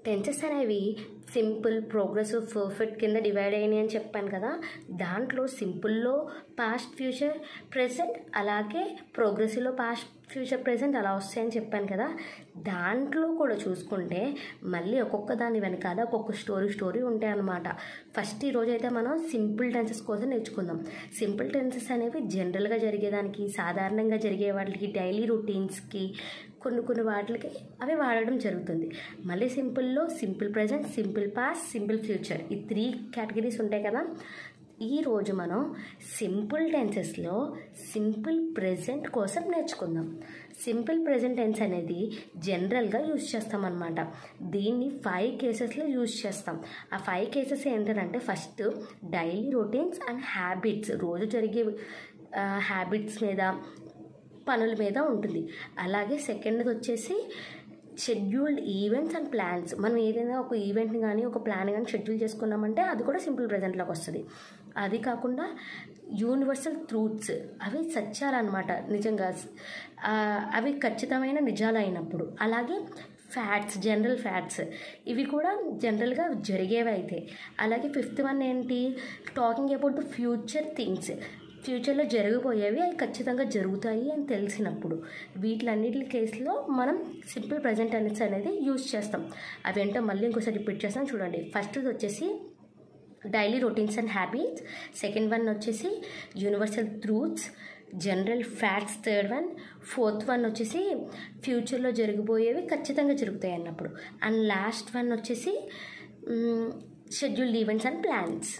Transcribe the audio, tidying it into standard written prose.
Tenses అనేవి simple, progressive, perfect కింద divide అయినాయి అని చెప్పాను కదా. దాంట్లో సింపుల్లో పాస్ట్, ఫ్యూచర్, ప్రెజెంట్, అలాగే ప్రోగ్రెసివ్లో పాస్ట్, ఫ్యూచర్, ప్రెజెంట్ అలా వస్తాయని చెప్పాను కదా. దాంట్లో కూడా చూసుకుంటే మళ్ళీ ఒక్కొక్క దాని వెనకాల ఒక్కొక్క స్టోరీ ఉంటాయి అన్నమాట. ఫస్ట్ ఈరోజు అయితే మనం సింపుల్ టెన్సెస్ కోసం నేర్చుకుందాం. సింపుల్ టెన్సెస్ అనేవి జనరల్గా జరిగేదానికి, సాధారణంగా జరిగే వాటికి, డైలీ రొటీన్స్కి, కొన్ని వాటికి అవి వాడడం జరుగుతుంది. మళ్ళీ సింపుల్లో simple present, simple past, simple future, ఈ 3 కేటగిరీస్ ఉంటాయి కదా. ఈరోజు మనం సింపుల్ టెన్సెస్లో సింపుల్ ప్రెజెంట్ కోసం నేర్చుకుందాం. సింపుల్ ప్రెజెంట్ టెన్స్ అనేది జనరల్గా యూజ్ చేస్తాం అన్నమాట. దీన్ని 5 కేసెస్లో యూజ్ చేస్తాం. ఆ 5 కేసెస్ ఏంటంటే, first daily routines and habits, రోజు జరిగే హ్యాబిట్స్ మీద, పనుల మీద ఉంటుంది. అలాగే సెకండ్ది వచ్చేసి షెడ్యూల్డ్ ఈవెంట్స్ అండ్ ప్లాన్స్. మనం ఏదైనా ఒక ఈవెంట్ని కానీ ఒక ప్లాన్ కానీ షెడ్యూల్ చేసుకున్నామంటే అది కూడా సింపుల్ ప్రెజెంట్లోకి వస్తుంది. అది కాకుండా యూనివర్సల్ ట్రూత్స్, అవి సత్యాలన్నమాట, నిజంగా అవి ఖచ్చితమైన నిజాలు అయినప్పుడు. అలాగే ఫ్యాక్ట్స్, జనరల్ ఫ్యాక్ట్స్, ఇవి కూడా జనరల్గా జరిగేవి అయితే. అలాగే 5th వన్ ఏంటి, talking about the future things, ఫ్యూచర్లో జరగబోయేవి అవి ఖచ్చితంగా జరుగుతాయి అని తెలిసినప్పుడు. వీటిలన్నిటి కేసులో మనం సింపుల్ ప్రెజెంట్ టెన్స్ అనేది యూజ్ చేస్తాం. అవి ఏంటో మళ్ళీ ఇంకోసారి రిపీట్ చేస్తాం చూడండి. ఫస్ట్ వచ్చేసి daily routines and habits, second one వచ్చేసి universal truths, general facts third one, 4th one వచ్చేసి ఫ్యూచర్లో జరగబోయేవి ఖచ్చితంగా జరుగుతాయి అన్నప్పుడు, అండ్ లాస్ట్ వన్ వచ్చేసి షెడ్యూల్డ్ ఈవెంట్స్ అండ్ ప్లాన్స్.